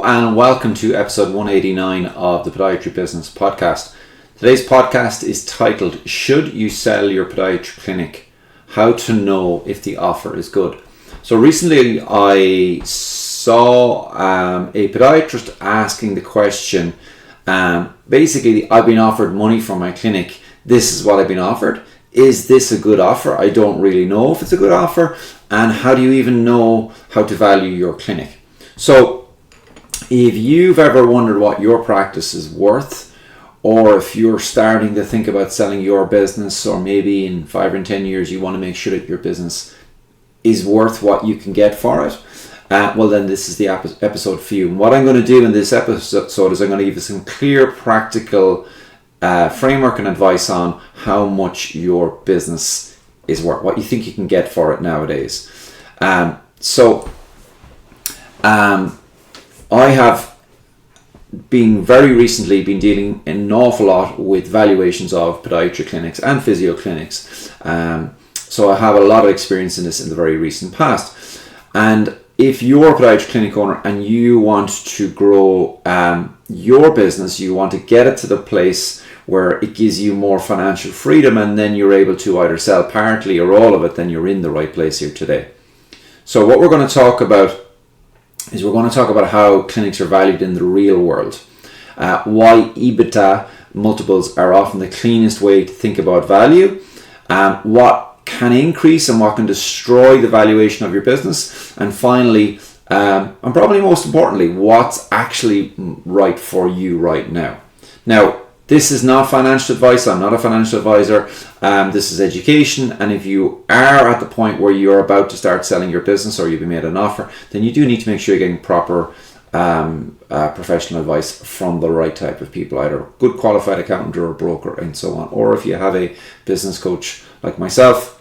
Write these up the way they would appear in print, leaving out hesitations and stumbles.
and welcome to episode 189 of the Podiatry Business Podcast. Today's podcast is titled, Should You Sell Your Podiatry Clinic? How to Know If the Offer is Good. So recently I saw a podiatrist asking the question, basically, I've been offered money for my clinic. This is what I've been offered. Is this a good offer? I don't really know if it's a good offer. And how do you even know how to value your clinic? So if you've ever wondered what your practice is worth, or if you're starting to think about selling your business, or maybe in 5 or 10 years you want to make sure that your business is worth what you can get for it, well then this is the episode for you. And what I'm going to do in this episode is I'm going to give you some clear practical framework and advice on how much your business is worth, what you think you can get for it nowadays. I have very recently been dealing an awful lot with valuations of podiatry clinics and physio clinics. So I have a lot of experience in this in the very recent past. And if you're a podiatry clinic owner and you want to grow your business, you want to get it to the place where it gives you more financial freedom, and then you're able to either sell partly or all of it, then you're in the right place here today. So what we're going to talk about is how clinics are valued in the real world, why EBITDA multiples are often the cleanest way to think about value, what can increase and what can destroy the valuation of your business, and finally, and probably most importantly, what's actually right for you right now. Now, this is not financial advice. I'm not a financial advisor. This is education. And if you are at the point where you're about to start selling your business or you've been made an offer, then you do need to make sure you're getting proper professional advice from the right type of people, either a good qualified accountant or a broker and so on. Or if you have a business coach like myself,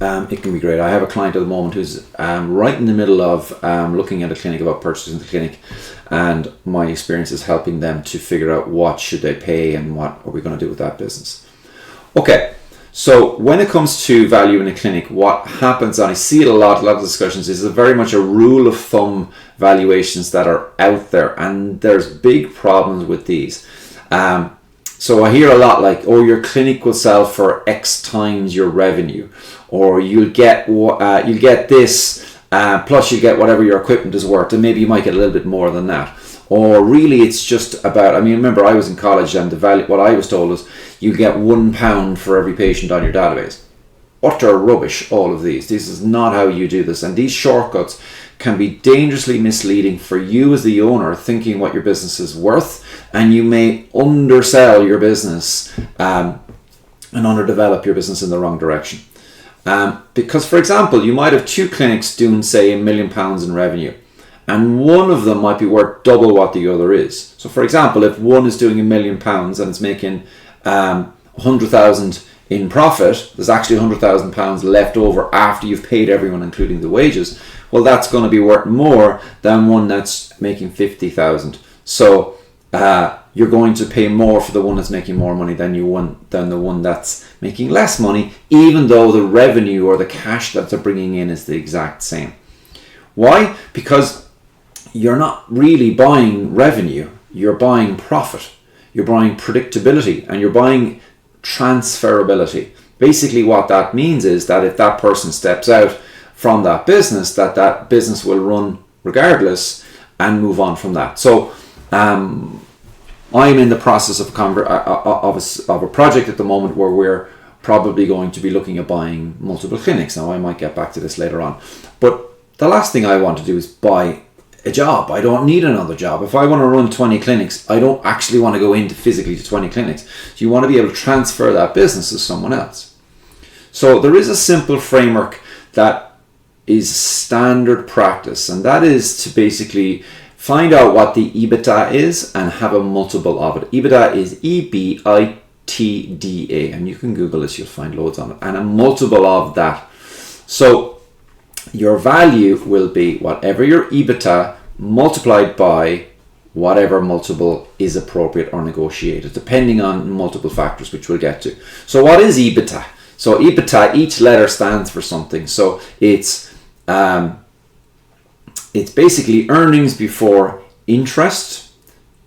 it can be great. I have a client at the moment who's right in the middle of looking at a clinic, about purchasing the clinic, and my experience is helping them to figure out what should they pay and what are we going to do with that business. Okay, so when it comes to value in a clinic, what happens, and I see it a lot of discussions, is very much a rule of thumb valuations that are out there, and there's big problems with these. So I hear a lot like, oh, your clinic will sell for X times your revenue, or you'll get this, plus you get whatever your equipment is worth, and maybe you might get a little bit more than that. Or really it's just about, remember I was in college and what I was told is you get £1 for every patient on your database. Utter rubbish, all of these. This is not how you do this, and these shortcuts can be dangerously misleading for you as the owner, thinking what your business is worth, and you may undersell your business and underdevelop your business in the wrong direction. Because, for example, you might have 2 clinics doing, say, £1 million in revenue, and one of them might be worth double what the other is. So, for example, if one is doing £1 million and it's making 100,000 in profit, there's actually £100,000 left over after you've paid everyone, including the wages. Well, that's going to be worth more than one that's making 50,000. So you're going to pay more for the one that's making more money than the one that's making less money, even though the revenue or the cash that they're bringing in is the exact same. Why? Because you're not really buying revenue, you're buying profit, you're buying predictability, and you're buying transferability. Basically what that means is that if that person steps out from that business, that business will run regardless and move on from that. So I'm in the process of a project at the moment where we're probably going to be looking at buying multiple clinics. Now I might get back to this later on, but the last thing I want to do is buy a job. I don't need another job. If I want to run 20 clinics, I don't actually want to go into physically to 20 clinics. So you want to be able to transfer that business to someone else. So there is a simple framework that is standard practice, and that is to basically find out what the EBITDA is and have a multiple of it. EBITDA is EBITDA, and you can Google this, you'll find loads on it, and a multiple of that. So your value will be whatever your EBITDA multiplied by whatever multiple is appropriate or negotiated, depending on multiple factors, which we'll get to. So what is EBITDA? So EBITDA, each letter stands for something. So it's basically earnings before interest,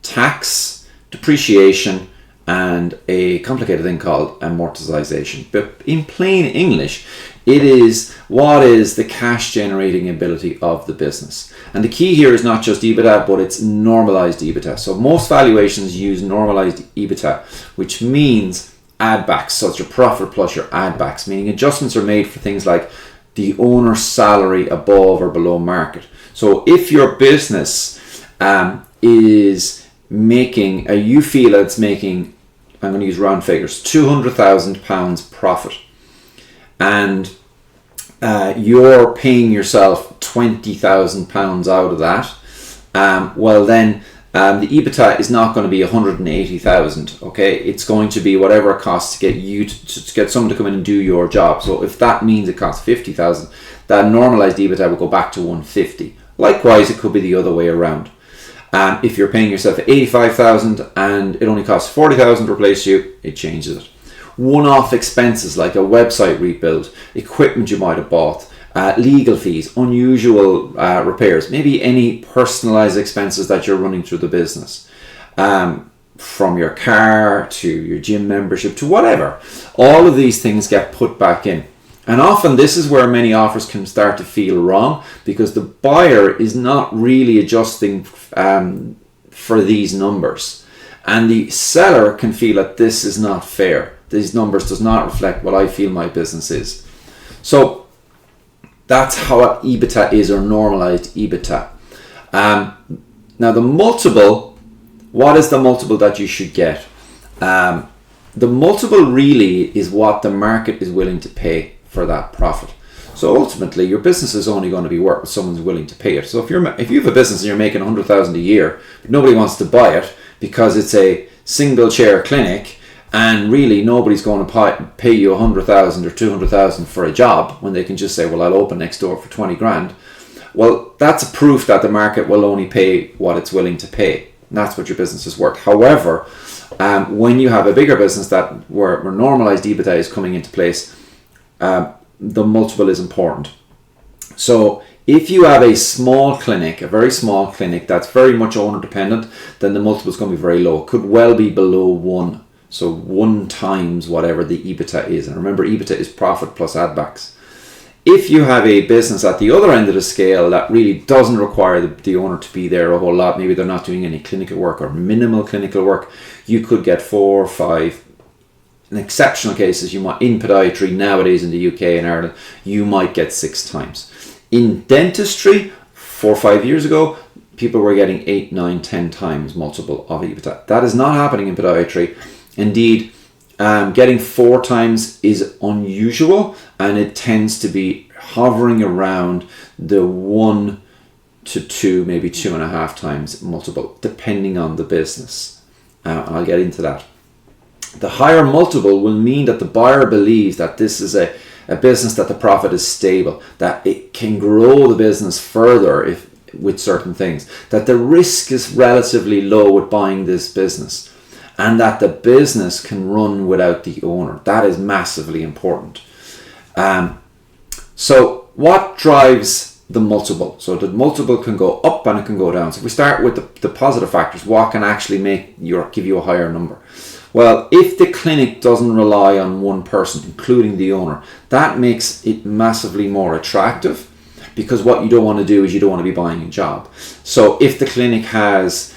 tax, depreciation, and a complicated thing called amortization. But in plain English, it is what is the cash generating ability of the business. And the key here is not just EBITDA, but it's normalized EBITDA. So most valuations use normalized EBITDA, which means add backs. So it's your profit plus your add backs, meaning adjustments are made for things like the owner's salary above or below market. So if your business is making, you feel it's making, I'm going to use round figures, £200,000 profit, and you're paying yourself £20,000 out of that, well then the EBITDA is not going to be 180,000. Okay, it's going to be whatever it costs to get you to get someone to come in and do your job. So if that means it costs 50,000, that normalized EBITDA will go back to 150. Likewise, it could be the other way around. If you're paying yourself 85,000 and it only costs 40,000 to replace you, it changes it. One-off expenses like a website rebuild, equipment you might have bought, legal fees, unusual repairs, maybe any personalized expenses that you're running through the business, from your car to your gym membership to whatever. All of these things get put back in. And often this is where many offers can start to feel wrong, because the buyer is not really adjusting for these numbers. And the seller can feel that this is not fair. These numbers does not reflect what I feel my business is. So that's how EBITDA is, or normalized EBITDA. Now the multiple, what is the multiple that you should get? The multiple really is what the market is willing to pay for that profit. So ultimately your business is only going to be worth what someone's willing to pay it. So if you have a business and you're making 100,000 a year, but nobody wants to buy it because it's a single chair clinic, and really nobody's going to pay you 100,000 or 200,000 for a job when they can just say, well, I'll open next door for 20 grand. Well, that's a proof that the market will only pay what it's willing to pay. And that's what your business is worth. However, when you have a bigger business that where normalized EBITDA is coming into place, the multiple is important. So if you have a small clinic, a very small clinic that's very much owner dependent, then the multiple is going to be very low. It could well be below 1. So 1 times whatever the EBITDA is. And remember, EBITDA is profit plus add backs. If you have a business at the other end of the scale that really doesn't require the owner to be there a whole lot, maybe they're not doing any clinical work or minimal clinical work, you could get 4 or 5. In exceptional cases, you might, in podiatry nowadays in the UK and Ireland, you might get 6 times. In dentistry, 4 or 5 years ago, people were getting 8, 9, 10 times multiple of EBITDA. That is not happening in podiatry. Indeed, getting 4 times is unusual, and it tends to be hovering around the 1 to 2, maybe 2.5 times multiple, depending on the business. I'll get into that. The higher multiple will mean that the buyer believes that this is a business that the profit is stable, that it can grow the business further with certain things, that the risk is relatively low with buying this business, and that the business can run without the owner. That is massively important. So what drives the multiple? So the multiple can go up and it can go down. So if we start with the positive factors, what can actually give you a higher number? Well, if the clinic doesn't rely on one person, including the owner, that makes it massively more attractive, because what you don't want to do is you don't want to be buying a job. So if the clinic has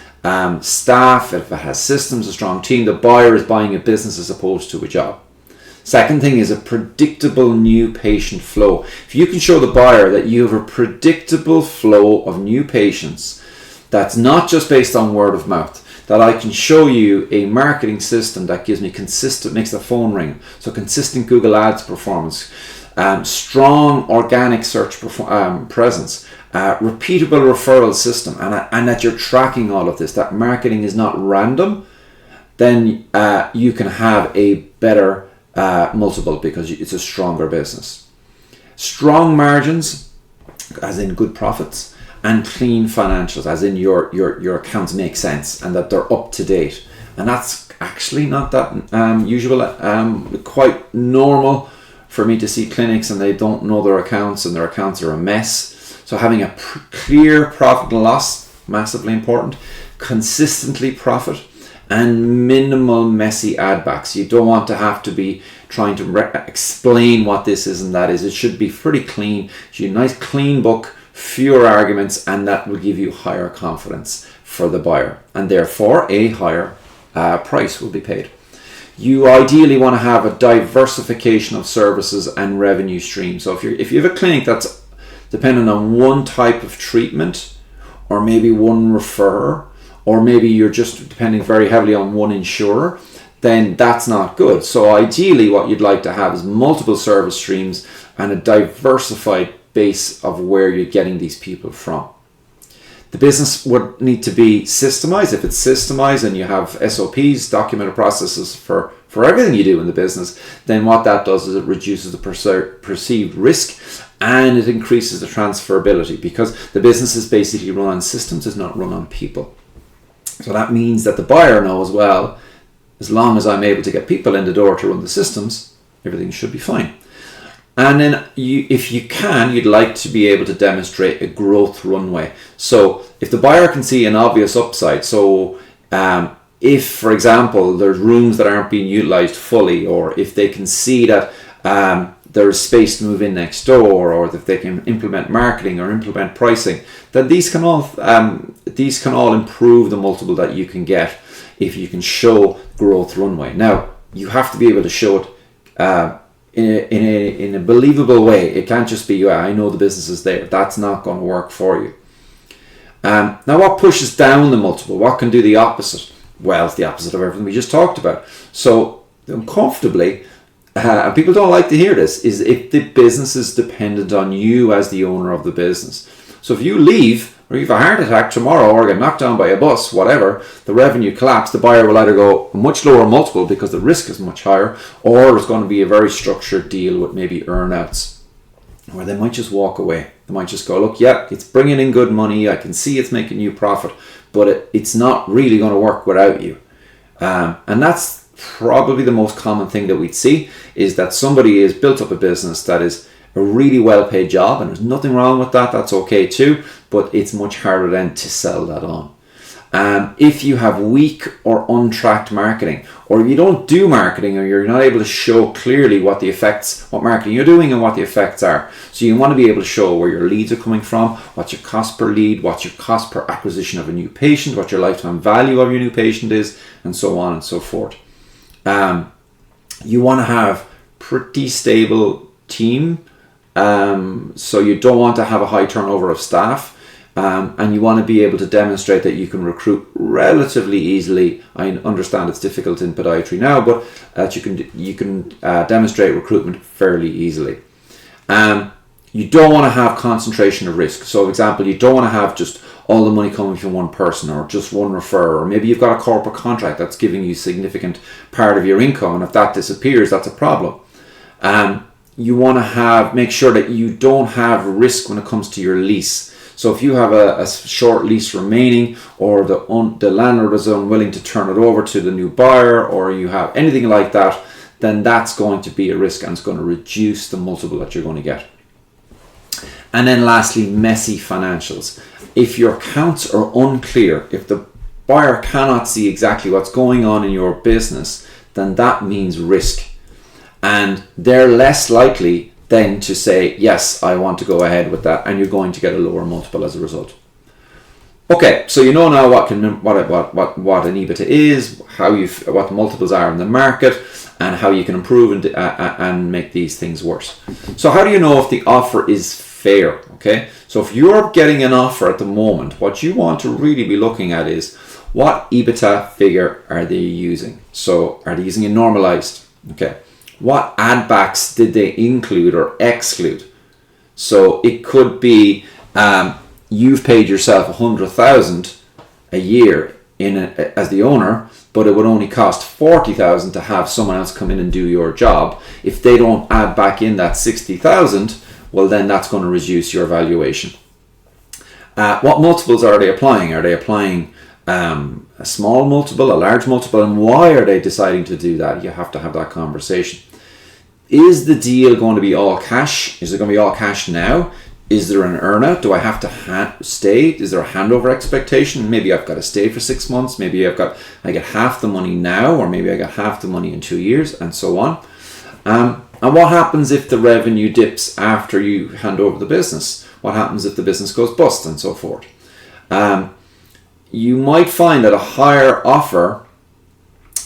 staff, if it has systems, a strong team, the buyer is buying a business as opposed to a job. Second thing is a predictable new patient flow. If you can show the buyer that you have a predictable flow of new patients that's not just based on word of mouth, that I can show you a marketing system that gives me makes the phone ring, so consistent Google Ads performance, strong organic search presence, repeatable referral system, and that you're tracking all of this, that marketing is not random, then you can have a better multiple, because it's a stronger business. Strong margins, as in good profits, and clean financials, as in your accounts make sense and that they're up to date. And that's actually not that usual. Quite normal for me to see clinics and they don't know their accounts and their accounts are a mess. So having a clear profit and loss massively important, consistently profit, and minimal messy add backs. You don't want to have to be trying to explain what this is and that is. It should be pretty clean. It should be a nice clean book, fewer arguments, and that will give you higher confidence for the buyer, and therefore a higher price will be paid. You ideally want to have a diversification of services and revenue streams. So if you have a clinic that's dependent on one type of treatment, or maybe one referrer, or maybe you're just depending very heavily on one insurer, then that's not good. So ideally what you'd like to have is multiple service streams and a diversified base of where you're getting these people from. The business would need to be systemized. If it's systemized and you have SOPs, documented processes for everything you do in the business, then what that does is it reduces the perceived risk and it increases the transferability, because the business is basically run on systems, it's not run on people. So that means that the buyer knows, well, as long as I'm able to get people in the door to run the systems, everything should be fine. And then if you can, you'd like to be able to demonstrate a growth runway. So if the buyer can see an obvious upside, so if, for example, there's rooms that aren't being utilized fully, or if they can see that there's space to move in next door, or if they can implement marketing or implement pricing, then these can all improve the multiple that you can get if you can show growth runway. Now, you have to be able to show it in a believable way. It can't just be, yeah, I know the business is there. That's not going to work for you. Now, what pushes down the multiple? What can do the opposite? Well, it's the opposite of everything we just talked about. So, uncomfortably, and people don't like to hear this, is if the business is dependent on you as the owner of the business. So if you leave, or you have a heart attack tomorrow, or get knocked down by a bus, whatever, the revenue collapse, the buyer will either go a much lower multiple because the risk is much higher, or it's going to be a very structured deal with maybe earn-outs, or they might just walk away. They might just go, look, yeah, it's bringing in good money, I can see it's making you profit, but it's not really going to work without you. And that's probably the most common thing that we'd see, is that somebody has built up a business that is a really well-paid job, and there's nothing wrong with that, that's okay too, but it's much harder then to sell that on. If you have weak or untracked marketing, or you don't do marketing, or you're not able to show clearly what marketing you're doing and what the effects are. So you want to be able to show where your leads are coming from, what's your cost per lead, what's your cost per acquisition of a new patient, what your lifetime value of your new patient is, and so on and so forth. You want to have pretty stable team, so you don't want to have a high turnover of staff, and you want to be able to demonstrate that you can recruit relatively easily. I understand it's difficult in podiatry now, but that you can demonstrate recruitment fairly easily. You don't want to have concentration of risk. So, for example, you don't want to have just all the money coming from one person, or just one referrer, or maybe you've got a corporate contract that's giving you a significant part of your income, and if that disappears, that's a problem. You want to make sure that you don't have risk when it comes to your lease. So if you have a short lease remaining, or the landlord is unwilling to turn it over to the new buyer, or you have anything like that, then that's going to be a risk, and it's going to reduce the multiple that you're going to get. And then lastly, messy financials. If your accounts are unclear, if the buyer cannot see exactly what's going on in your business, then that means risk. And they're less likely then to say, yes, I want to go ahead with that, and you're going to get a lower multiple as a result. Okay, so you know now what an EBITDA is, what the multiples are in the market, and how you can improve and make these things worse. So how do you know if the offer is fair? Okay, so if you're getting an offer at the moment, what you want to really be looking at is, what EBITDA figure are they using? So are they using a normalized? Okay. What add backs did they include or exclude? So it could be you've paid yourself 100,000 a year as the owner, but it would only cost 40,000 to have someone else come in and do your job. If they don't add back in that 60,000, well, then that's going to reduce your valuation. What multiples are they applying? Are they applying a small multiple, a large multiple, and why are they deciding to do that? You have to have that conversation. Is the deal going to be all cash? Is it going to be all cash now? Is there an earnout? Do I have to stay? Is there a handover expectation? Maybe I've got to stay for 6 months. Maybe I get half the money now, or maybe I get half the money in 2 years, and so on. And what happens if the revenue dips after you hand over the business? What happens if the business goes bust, and so forth? You might find that a higher offer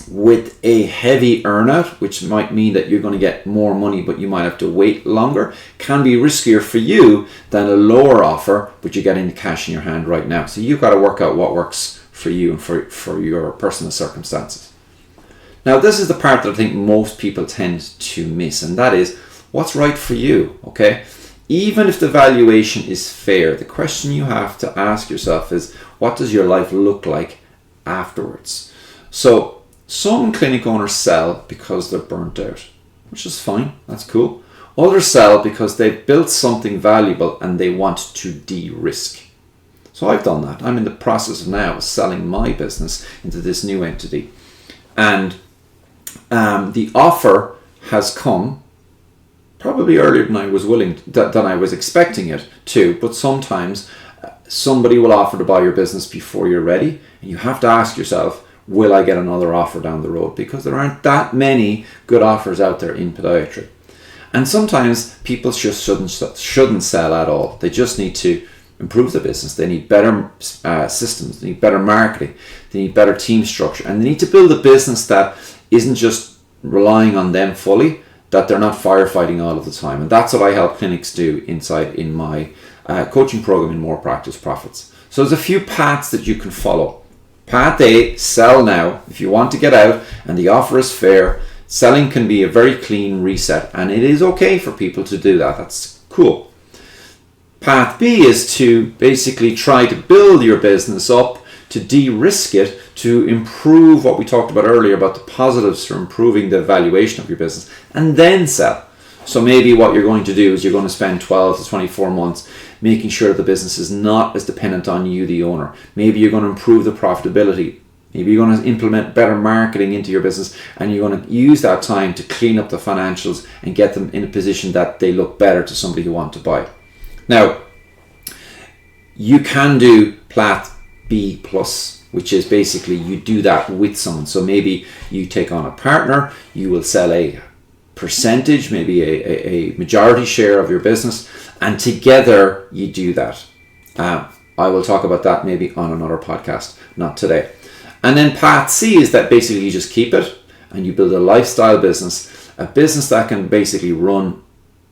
with a heavy earnout, which might mean that you're going to get more money but you might have to wait longer, can be riskier for you than a lower offer but you're getting the cash in your hand right now. So you've got to work out what works for you and for your personal circumstances. Now, this is the part that I think most people tend to miss, and that is what's right for you. Okay, even if the valuation is fair, the question you have to ask yourself is, what does your life look like afterwards? So some clinic owners sell because they're burnt out, which is fine, that's cool. Others sell because they've built something valuable and they want to de-risk. So I've done that. I'm in the process now of selling my business into this new entity. And the offer has come probably earlier than I was expecting it to, but sometimes somebody will offer to buy your business before you're ready, and you have to ask yourself, will I get another offer down the road? Because there aren't that many good offers out there in podiatry. And sometimes people just shouldn't sell at all. They just need to improve the business. They need better systems. They need better marketing. They need better team structure. And they need to build a business that isn't just relying on them fully, that they're not firefighting all of the time. And that's what I help clinics do in my coaching program in More Practice Profits. So there's a few paths that you can follow. Path A, sell now. If you want to get out and the offer is fair, selling can be a very clean reset, and it is okay for people to do that. That's cool. Path B is to basically try to build your business up, to de-risk it, to improve what we talked about earlier about the positives for improving the valuation of your business, and then sell. So maybe what you're going to do is you're going to spend 12 to 24 months making sure that the business is not as dependent on you, the owner. Maybe you're going to improve the profitability. Maybe you're going to implement better marketing into your business, and you're going to use that time to clean up the financials and get them in a position that they look better to somebody who wants to buy. Now, you can do path B plus, which is basically you do that with someone. So maybe you take on a partner, you will sell a percentage, maybe a majority share of your business, and together you do that. I will talk about that maybe on another podcast, not today. And then path C is that basically you just keep it and you build a lifestyle business, a business that can basically run,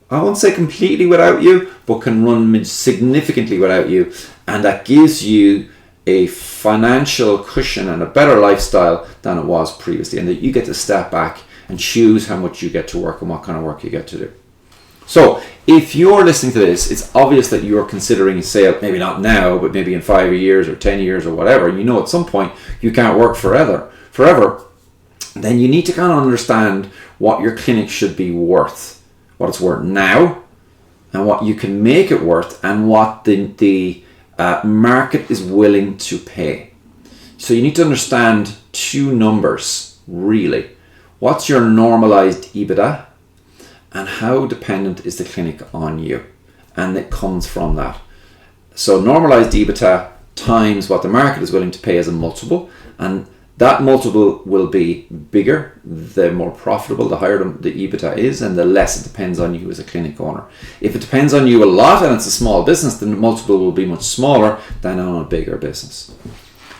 I won't say completely without you, but can run significantly without you, and that gives you a financial cushion and a better lifestyle than it was previously, and that you get to step back and choose how much you get to work and what kind of work you get to do. So if you're listening to this, it's obvious that you're considering a sale, maybe not now, but maybe in 5 years or 10 years or whatever. You know at some point you can't work forever. Then you need to kind of understand what your clinic should be worth, what it's worth now, and what you can make it worth, and what the market is willing to pay. So you need to understand two numbers, really. What's your normalized EBITDA, and how dependent is the clinic on you? And it comes from that. So normalized EBITDA times what the market is willing to pay as a multiple, and that multiple will be bigger the more profitable, the higher the EBITDA is, and the less it depends on you as a clinic owner. If it depends on you a lot and it's a small business, then the multiple will be much smaller than on a bigger business.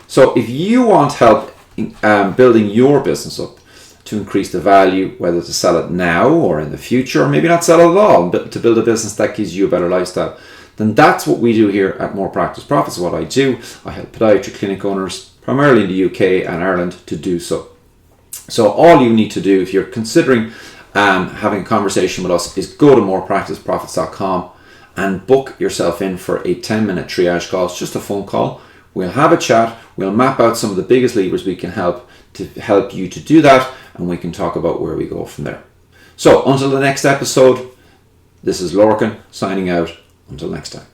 So if you want help in building your business up to increase the value, whether to sell it now or in the future, or maybe not sell it at all, but to build a business that gives you a better lifestyle, then that's what we do here at More Practice Profits. What I do, I help podiatry clinic owners, primarily in the UK and Ireland, to do so. So all you need to do if you're considering having a conversation with us is go to morepracticeprofits.com and book yourself in for a 10-minute triage call. It's just a phone call. We'll have a chat. We'll map out some of the biggest levers we can help you to do that, and we can talk about where we go from there. So until the next episode, this is Lorcan signing out. Until next time.